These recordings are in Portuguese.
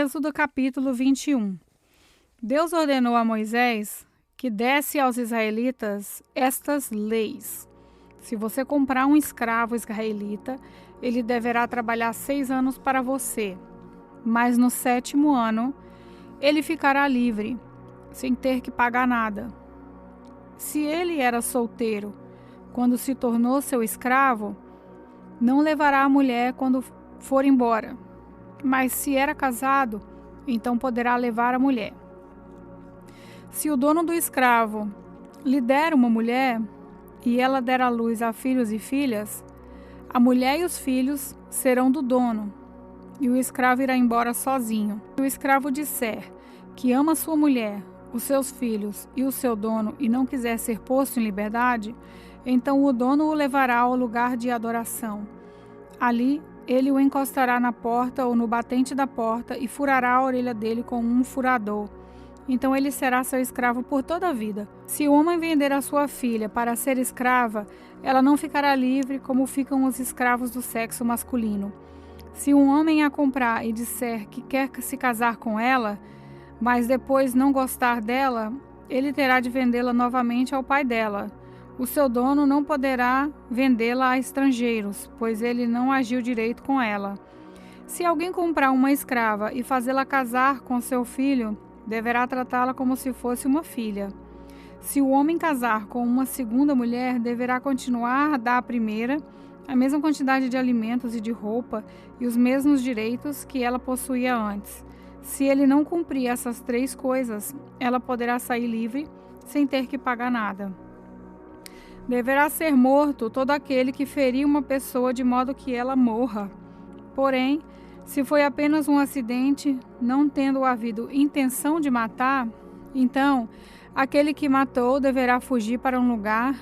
Êxodo capítulo 21. Deus ordenou a Moisés que desse aos israelitas estas leis. Se você comprar um escravo israelita, ele deverá trabalhar 6 anos para você, mas no 7º ano ele ficará livre, sem ter que pagar nada. Se ele era solteiro, quando se tornou seu escravo, não levará a mulher quando for embora. Mas se era casado, então poderá levar a mulher. Se o dono do escravo lhe der uma mulher, e ela der à luz a filhos e filhas, a mulher e os filhos serão do dono, e o escravo irá embora sozinho. Se o escravo disser que ama sua mulher, os seus filhos e o seu dono, e não quiser ser posto em liberdade, então o dono o levará ao lugar de adoração. Ali ele o encostará na porta ou no batente da porta e furará a orelha dele com um furador. Então ele será seu escravo por toda a vida. Se o homem vender a sua filha para ser escrava, ela não ficará livre como ficam os escravos do sexo masculino. Se um homem a comprar e disser que quer se casar com ela, mas depois não gostar dela, ele terá de vendê-la novamente ao pai dela. O seu dono não poderá vendê-la a estrangeiros, pois ele não agiu direito com ela. Se alguém comprar uma escrava e fazê-la casar com seu filho, deverá tratá-la como se fosse uma filha. Se o homem casar com uma segunda mulher, deverá continuar a dar à primeira a mesma quantidade de alimentos e de roupa e os mesmos direitos que ela possuía antes. Se ele não cumprir essas 3 coisas, ela poderá sair livre sem ter que pagar nada. Deverá ser morto todo aquele que ferir uma pessoa de modo que ela morra. Porém, se foi apenas um acidente, não tendo havido intenção de matar, então aquele que matou deverá fugir para um lugar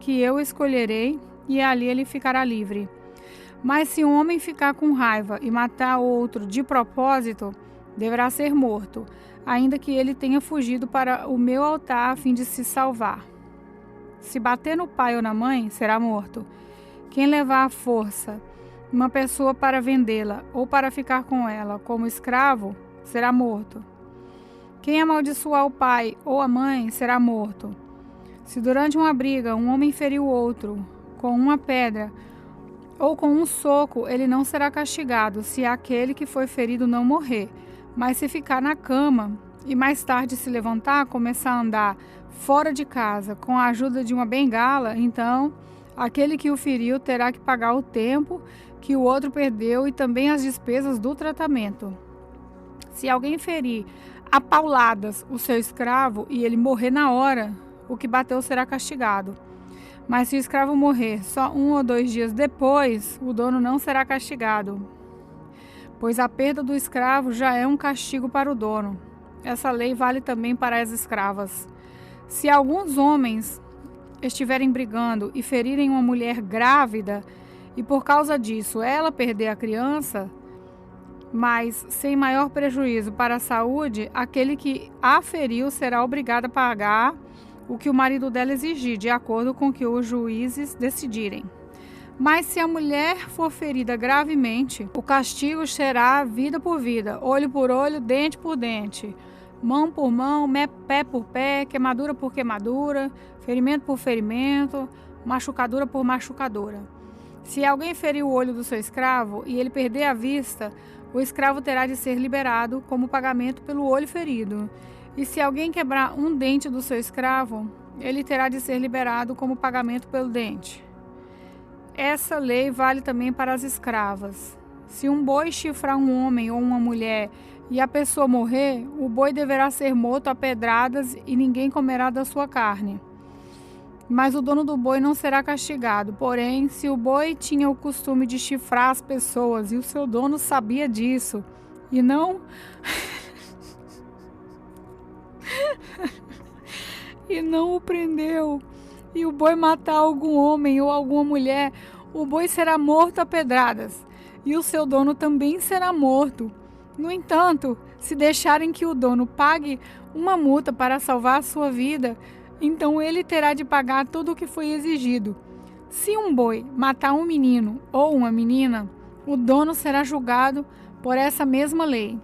que eu escolherei e ali ele ficará livre. Mas se um homem ficar com raiva e matar outro de propósito, deverá ser morto, ainda que ele tenha fugido para o meu altar a fim de se salvar. Se bater no pai ou na mãe, será morto. Quem levar à força uma pessoa para vendê-la ou para ficar com ela como escravo, será morto. Quem amaldiçoar o pai ou a mãe, será morto. Se durante uma briga um homem ferir o outro com uma pedra ou com um soco, ele não será castigado se aquele que foi ferido não morrer. Mas se ficar na cama e mais tarde se levantar, começar a andar fora de casa com a ajuda de uma bengala, então aquele que o feriu terá que pagar o tempo que o outro perdeu e também as despesas do tratamento. Se alguém ferir a pauladas o seu escravo e ele morrer na hora, o que bateu será castigado. Mas se o escravo morrer só 1 ou 2 dias depois, o dono não será castigado, pois a perda do escravo já é um castigo para o dono. Essa lei vale também para as escravas. Se alguns homens estiverem brigando e ferirem uma mulher grávida, e por causa disso ela perder a criança, mas sem maior prejuízo para a saúde, aquele que a feriu será obrigado a pagar o que o marido dela exigir, de acordo com o que os juízes decidirem. Mas se a mulher for ferida gravemente, o castigo será vida por vida, olho por olho, dente por dente, mão por mão, pé por pé, queimadura por queimadura, ferimento por ferimento, machucadura por machucadura. Se alguém ferir o olho do seu escravo e ele perder a vista, o escravo terá de ser liberado como pagamento pelo olho ferido. E se alguém quebrar um dente do seu escravo, ele terá de ser liberado como pagamento pelo dente. Essa lei vale também para as escravas. Se um boi chifrar um homem ou uma mulher e a pessoa morrer, o boi deverá ser morto a pedradas e ninguém comerá da sua carne. Mas o dono do boi não será castigado. Porém, se o boi tinha o costume de chifrar as pessoas e o seu dono sabia disso e não e não o prendeu, e o boi matar algum homem ou alguma mulher, o boi será morto a pedradas e o seu dono também será morto. No entanto, se deixarem que o dono pague uma multa para salvar a sua vida, então ele terá de pagar tudo o que foi exigido. Se um boi matar um menino ou uma menina, o dono será julgado por essa mesma lei.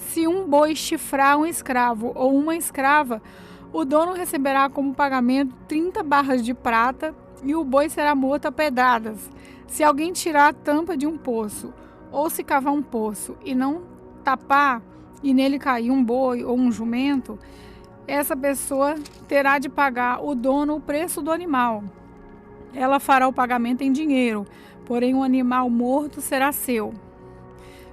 Se um boi chifrar um escravo ou uma escrava, o dono receberá como pagamento 30 barras de prata e o boi será morto a pedradas. Se alguém tirar a tampa de um poço ou se cavar um poço e não tapar e nele cair um boi ou um jumento, essa pessoa terá de pagar o dono o preço do animal. Ela fará o pagamento em dinheiro, porém o animal morto será seu.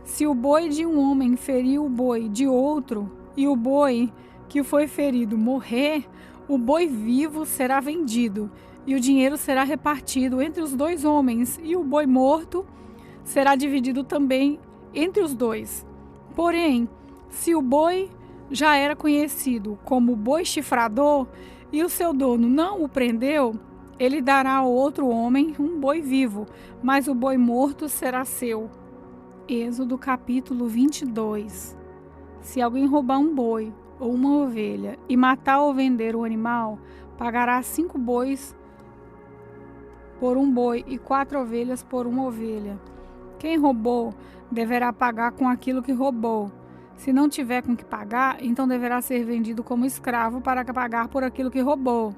Se o boi de um homem ferir o boi de outro e o boi que foi ferido morrer, o boi vivo será vendido e o dinheiro será repartido entre os dois homens e o boi morto será dividido também entre os dois. Porém, se o boi já era conhecido como boi chifrador e o seu dono não o prendeu, ele dará ao outro homem um boi vivo, mas o boi morto será seu. Êxodo capítulo 22. Se alguém roubar um boi ou uma ovelha e matar ou vender o animal, pagará 5 bois por um boi e 4 ovelhas por uma ovelha. Quem roubou deverá pagar com aquilo que roubou. Se não tiver com que pagar, então deverá ser vendido como escravo para pagar por aquilo que roubou.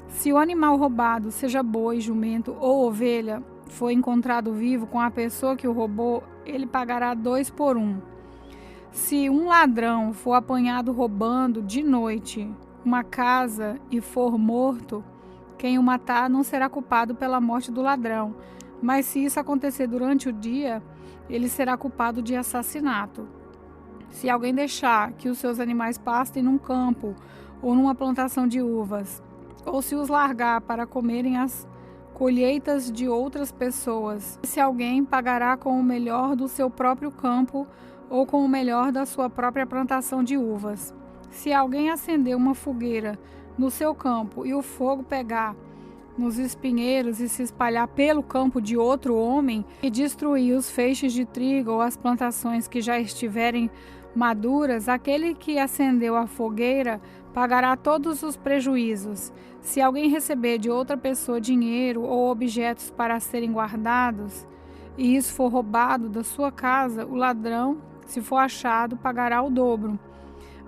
Se o animal roubado, seja boi, jumento ou ovelha, for encontrado vivo com a pessoa que o roubou, ele pagará 2 por 1. Se um ladrão for apanhado roubando de noite uma casa e for morto, quem o matar não será culpado pela morte do ladrão, mas se isso acontecer durante o dia, ele será culpado de assassinato. Se alguém deixar que os seus animais pastem num campo ou numa plantação de uvas, ou se os largar para comerem as colheitas de outras pessoas, se alguém pagará com o melhor do seu próprio campo ou com o melhor da sua própria plantação de uvas. Se alguém acender uma fogueira no seu campo e o fogo pegar nos espinheiros e se espalhar pelo campo de outro homem e destruir os feixes de trigo ou as plantações que já estiverem maduras, aquele que acendeu a fogueira pagará todos os prejuízos. Se alguém receber de outra pessoa dinheiro ou objetos para serem guardados, e isso for roubado da sua casa, o ladrão, se for achado, pagará o dobro.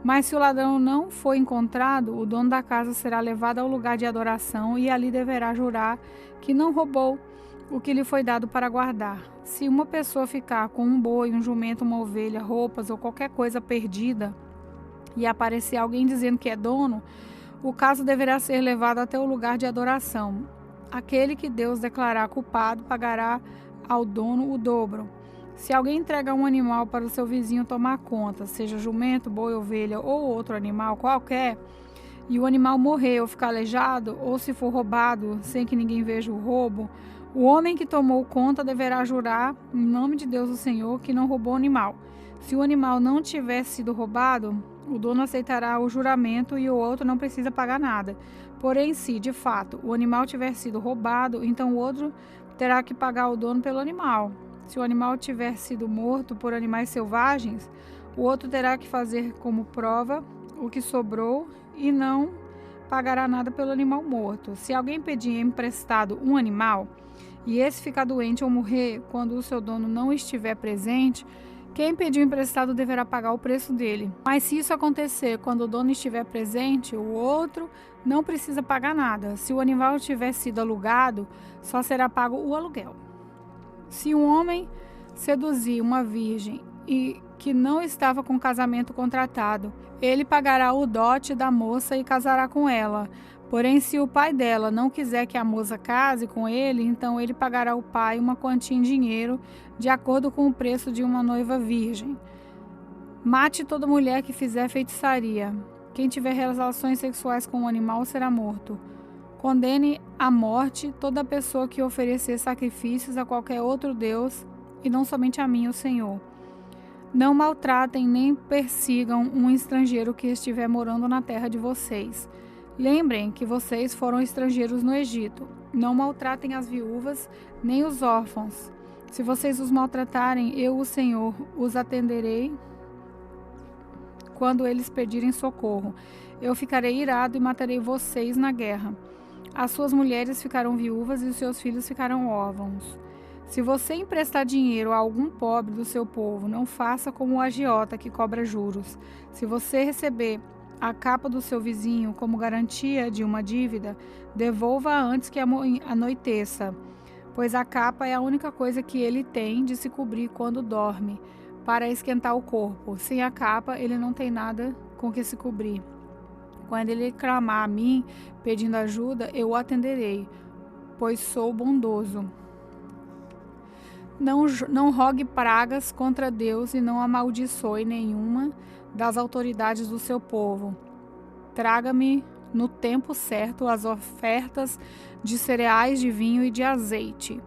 Mas se o ladrão não for encontrado, o dono da casa será levado ao lugar de adoração e ali deverá jurar que não roubou o que lhe foi dado para guardar. Se uma pessoa ficar com um boi, um jumento, uma ovelha, roupas ou qualquer coisa perdida e aparecer alguém dizendo que é dono, o caso deverá ser levado até o lugar de adoração. Aquele que Deus declarar culpado pagará ao dono o dobro. Se alguém entrega um animal para o seu vizinho tomar conta, seja jumento, boi, ovelha ou outro animal qualquer, e o animal morrer ou ficar aleijado, ou se for roubado sem que ninguém veja o roubo, o homem que tomou conta deverá jurar, em nome de Deus o Senhor, que não roubou o animal. Se o animal não tiver sido roubado, o dono aceitará o juramento e o outro não precisa pagar nada. Porém, se, de fato, o animal tiver sido roubado, então o outro terá que pagar ao dono pelo animal. Se o animal tiver sido morto por animais selvagens, o outro terá que fazer como prova o que sobrou e não pagará nada pelo animal morto. Se alguém pedir emprestado um animal e esse ficar doente ou morrer quando o seu dono não estiver presente, quem pediu emprestado deverá pagar o preço dele. Mas se isso acontecer quando o dono estiver presente, o outro não precisa pagar nada. Se o animal tiver sido alugado, só será pago o aluguel. Se um homem seduzir uma virgem e que não estava com casamento contratado, ele pagará o dote da moça e casará com ela. Porém, se o pai dela não quiser que a moça case com ele, então ele pagará ao pai uma quantia em dinheiro de acordo com o preço de uma noiva virgem. Mate toda mulher que fizer feitiçaria. Quem tiver relações sexuais com um animal será morto. Condene à morte toda pessoa que oferecer sacrifícios a qualquer outro Deus, e não somente a mim, o Senhor. Não maltratem nem persigam um estrangeiro que estiver morando na terra de vocês. Lembrem que vocês foram estrangeiros no Egito. Não maltratem as viúvas nem os órfãos. Se vocês os maltratarem, eu, o Senhor, os atenderei quando eles pedirem socorro. Eu ficarei irado e matarei vocês na guerra. As suas mulheres ficarão viúvas e os seus filhos ficarão órfãos. Se você emprestar dinheiro a algum pobre do seu povo, não faça como o agiota que cobra juros. Se você receber a capa do seu vizinho como garantia de uma dívida, devolva antes que anoiteça, pois a capa é a única coisa que ele tem de se cobrir quando dorme, para esquentar o corpo. Sem a capa, ele não tem nada com que se cobrir. Quando ele clamar a mim, pedindo ajuda, eu o atenderei, pois sou bondoso. Não rogue pragas contra Deus e não amaldiçoe nenhuma das autoridades do seu povo. Traga-me no tempo certo as ofertas de cereais, de vinho e de azeite.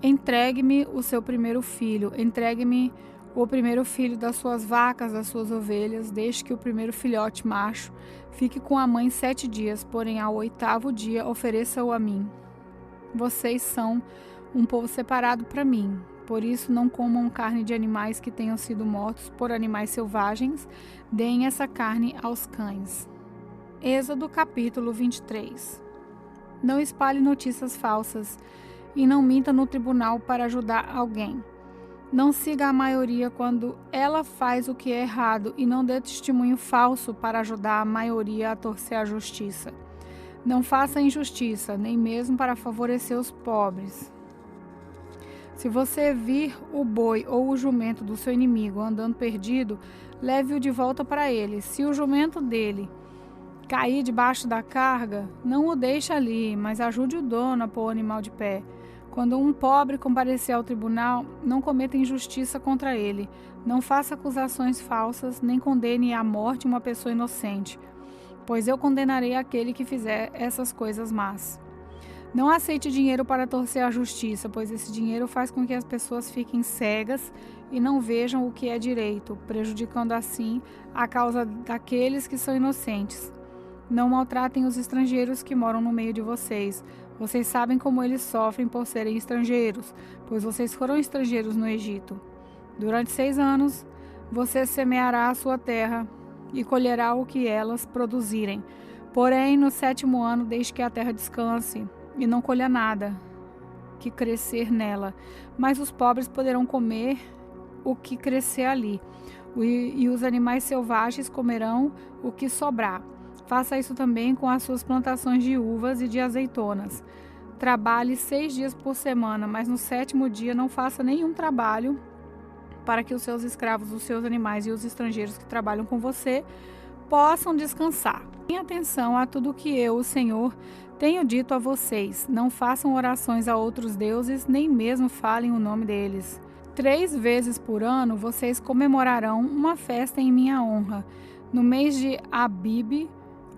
Entregue-me o seu primeiro filho. Entregue-me o primeiro filho das suas vacas, das suas ovelhas. Deixe que o primeiro filhote macho fique com a mãe 7 dias, porém ao 8º dia ofereça-o a mim. Vocês são um povo separado para mim. Por isso, não comam carne de animais que tenham sido mortos por animais selvagens. Deem essa carne aos cães. Êxodo capítulo 23. Não espalhe notícias falsas e não minta no tribunal para ajudar alguém. Não siga a maioria quando ela faz o que é errado e não dê testemunho falso para ajudar a maioria a torcer a justiça. Não faça injustiça, nem mesmo para favorecer os pobres. Se você vir o boi ou o jumento do seu inimigo andando perdido, leve-o de volta para ele. Se o jumento dele cair debaixo da carga, não o deixe ali, mas ajude o dono a pôr o animal de pé. Quando um pobre comparecer ao tribunal, não cometa injustiça contra ele. Não faça acusações falsas, nem condene à morte uma pessoa inocente, pois eu condenarei aquele que fizer essas coisas más. Não aceite dinheiro para torcer a justiça, pois esse dinheiro faz com que as pessoas fiquem cegas e não vejam o que é direito, prejudicando assim a causa daqueles que são inocentes. Não maltratem os estrangeiros que moram no meio de vocês. Vocês sabem como eles sofrem por serem estrangeiros, pois vocês foram estrangeiros no Egito. Durante 6 anos, você semeará a sua terra e colherá o que elas produzirem. Porém, no 7º ano, deixe que a terra descanse e não colha nada que crescer nela. Mas os pobres poderão comer o que crescer ali, e os animais selvagens comerão o que sobrar. Faça isso também com as suas plantações de uvas e de azeitonas. Trabalhe 6 dias por semana, mas no 7º dia não faça nenhum trabalho, para que os seus escravos, os seus animais e os estrangeiros que trabalham com você possam descansar. Tenha atenção a tudo que eu, o Senhor, tenho dito a vocês. Não façam orações a outros deuses, nem mesmo falem o nome deles. 3 vezes por ano vocês comemorarão uma festa em minha honra. No mês de Abibe,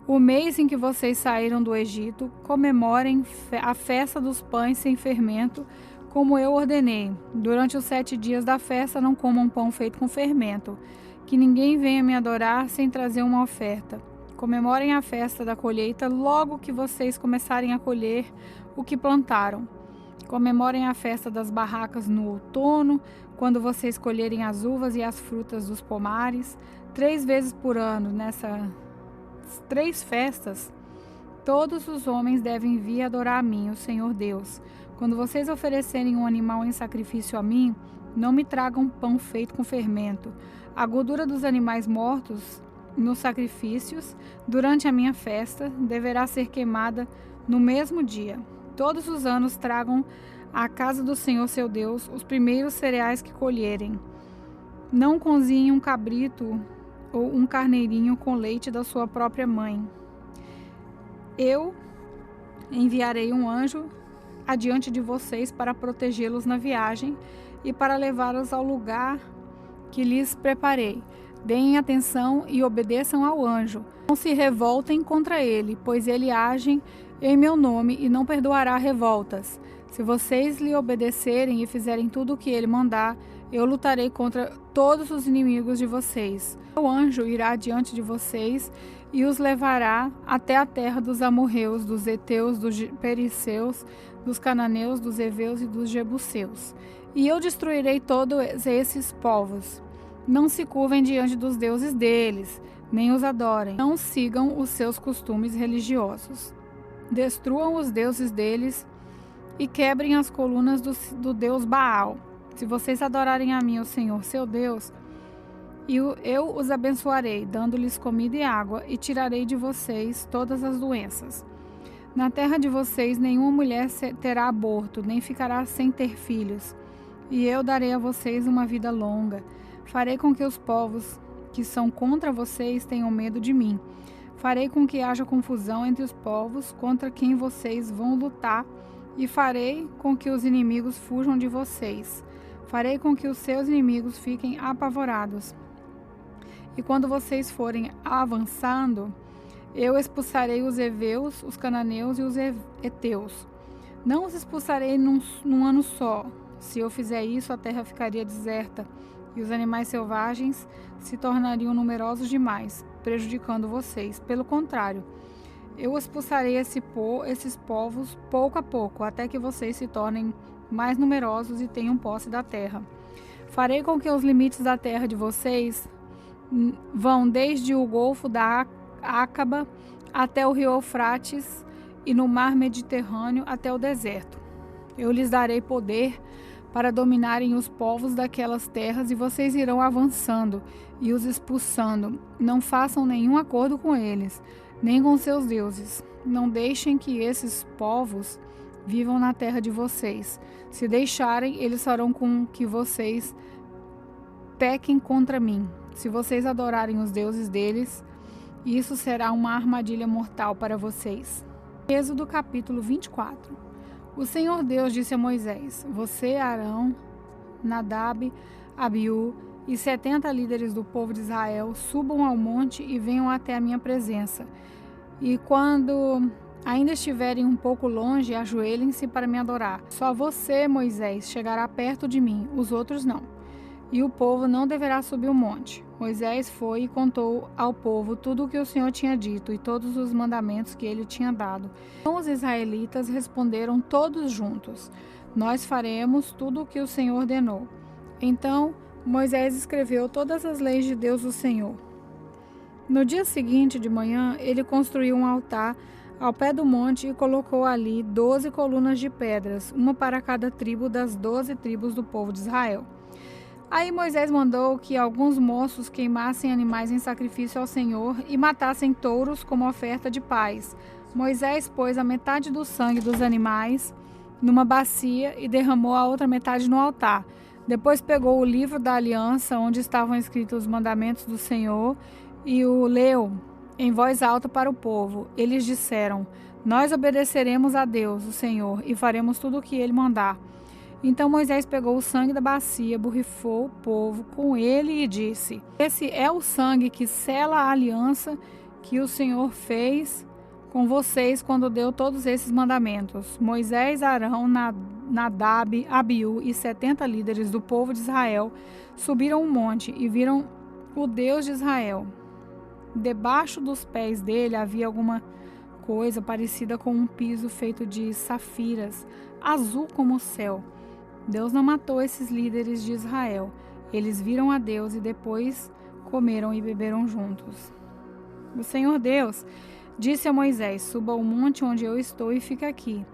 o mês em que vocês saíram do Egito, comemorem a festa dos pães sem fermento, como eu ordenei. Durante os 7 dias da festa, não comam pão feito com fermento. Que ninguém venha me adorar sem trazer uma oferta. Comemorem a festa da colheita logo que vocês começarem a colher o que plantaram. Comemorem a festa das barracas no outono, quando vocês colherem as uvas e as frutas dos pomares. 3 vezes por ano, nessas 3 festas, todos os homens devem vir adorar a mim, o Senhor Deus. Quando vocês oferecerem um animal em sacrifício a mim, não me tragam pão feito com fermento. A gordura dos animais mortos nos sacrifícios, durante a minha festa, deverá ser queimada no mesmo dia. Todos os anos tragam à casa do Senhor seu Deus os primeiros cereais que colherem. Não cozinhem um cabrito ou um carneirinho com leite da sua própria mãe. Eu enviarei um anjo adiante de vocês para protegê-los na viagem e para levá-los ao lugar que lhes preparei. Deem atenção e obedeçam ao anjo. Não se revoltem contra ele, pois ele age em meu nome e não perdoará revoltas. Se vocês lhe obedecerem e fizerem tudo o que ele mandar, eu lutarei contra todos os inimigos de vocês. O anjo irá diante de vocês e os levará até a terra dos amorreus, dos heteus, dos perizeus, dos cananeus, dos heveus e dos jebuseus. E eu destruirei todos esses povos. Não se curvem diante dos deuses deles, nem os adorem. Não sigam os seus costumes religiosos. Destruam os deuses deles e quebrem as colunas do deus Baal. Se vocês adorarem a mim, o Senhor, seu Deus, eu os abençoarei, dando-lhes comida e água, e tirarei de vocês todas as doenças. Na terra de vocês nenhuma mulher terá aborto, nem ficará sem ter filhos. E eu darei a vocês uma vida longa. Farei com que os povos que são contra vocês tenham medo de mim. Farei com que haja confusão entre os povos contra quem vocês vão lutar, e farei com que os inimigos fujam de vocês. Farei com que os seus inimigos fiquem apavorados. E quando vocês forem avançando, eu expulsarei os heveus, os cananeus e os heteus. Não os expulsarei num ano só. Se eu fizer isso, a terra ficaria deserta, e os animais selvagens se tornariam numerosos demais, prejudicando vocês. Pelo contrário, eu expulsarei esses povos pouco a pouco, até que vocês se tornem mais numerosos e tenham posse da terra. Farei com que os limites da terra de vocês vão desde o Golfo da Ácaba até o rio Eufrates e no mar Mediterrâneo até o deserto. Eu lhes darei poder para dominarem os povos daquelas terras, e vocês irão avançando e os expulsando. Não façam nenhum acordo com eles, nem com seus deuses. Não deixem que esses povos vivam na terra de vocês. Se deixarem, eles farão com que vocês pequem contra mim. Se vocês adorarem os deuses deles, isso será uma armadilha mortal para vocês. Êxodo capítulo 24. O Senhor Deus disse a Moisés: Você, Arão, Nadab, Abiú e 70 líderes do povo de Israel subam ao monte e venham até a minha presença. E quando ainda estiverem um pouco longe, ajoelhem-se para me adorar. Só você, Moisés, chegará perto de mim, os outros não. E o povo não deverá subir o monte. Moisés foi e contou ao povo tudo o que o Senhor tinha dito e todos os mandamentos que ele tinha dado. Então os israelitas responderam todos juntos: Nós faremos tudo o que o Senhor ordenou. Então Moisés escreveu todas as leis de Deus do Senhor. No dia seguinte de manhã, ele construiu um altar ao pé do monte e colocou ali 12 colunas de pedras, uma para cada tribo das 12 tribos do povo de Israel. Aí Moisés mandou que alguns moços queimassem animais em sacrifício ao Senhor e matassem touros como oferta de paz. Moisés pôs a metade do sangue dos animais numa bacia e derramou a outra metade no altar. Depois pegou o livro da aliança, onde estavam escritos os mandamentos do Senhor, e o leu em voz alta para o povo. Eles disseram: Nós obedeceremos a Deus, o Senhor, e faremos tudo o que ele mandar. Então Moisés pegou o sangue da bacia, borrifou o povo com ele e disse: Esse é o sangue que sela a aliança que o Senhor fez com vocês quando deu todos esses mandamentos. Moisés, Arão, Nadab, Abiú e 70 líderes do povo de Israel subiram o monte e viram o Deus de Israel. Debaixo dos pés dele havia alguma coisa parecida com um piso feito de safiras, azul como o céu. Deus não matou esses líderes de Israel. Eles viram a Deus e depois comeram e beberam juntos. O Senhor Deus disse a Moisés: Suba ao monte onde eu estou e fica aqui,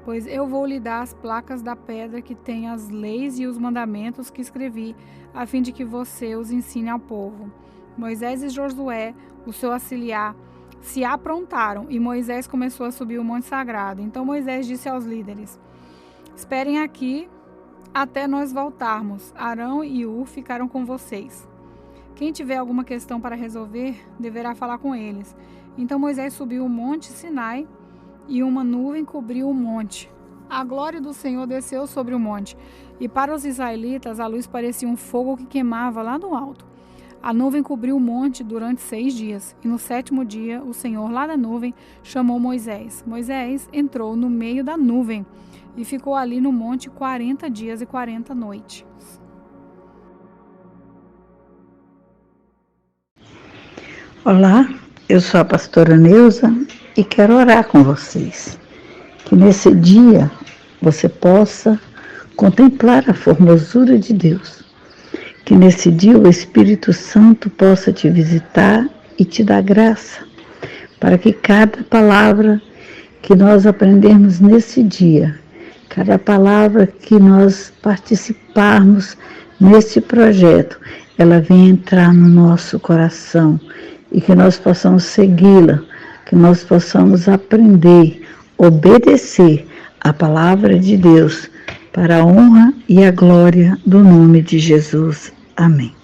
pois eu vou lhe dar as placas da pedra que tem as leis e os mandamentos que escrevi, a fim de que você os ensine ao povo. Moisés e Josué, o seu auxiliar, se aprontaram e Moisés começou a subir o monte sagrado. Então Moisés disse aos líderes: Esperem aqui até nós voltarmos. Arão e Ur ficaram com vocês. Quem tiver alguma questão para resolver, deverá falar com eles. Então Moisés subiu o monte Sinai e uma nuvem cobriu o monte. A glória do Senhor desceu sobre o monte, e para os israelitas a luz parecia um fogo que queimava lá do alto. A nuvem cobriu o monte durante 6 dias, e no 7º dia o Senhor lá da nuvem chamou Moisés. Moisés entrou no meio da nuvem e ficou ali no monte 40 dias e 40 noites. Olá, eu sou a pastora Neuza e quero orar com vocês. Que nesse dia você possa contemplar a formosura de Deus. Que nesse dia o Espírito Santo possa te visitar e te dar graça, para que cada palavra que nós aprendermos nesse dia cada palavra que nós participarmos neste projeto, ela venha entrar no nosso coração e que nós possamos segui-la, que nós possamos aprender, obedecer a palavra de Deus para a honra e a glória do nome de Jesus. Amém.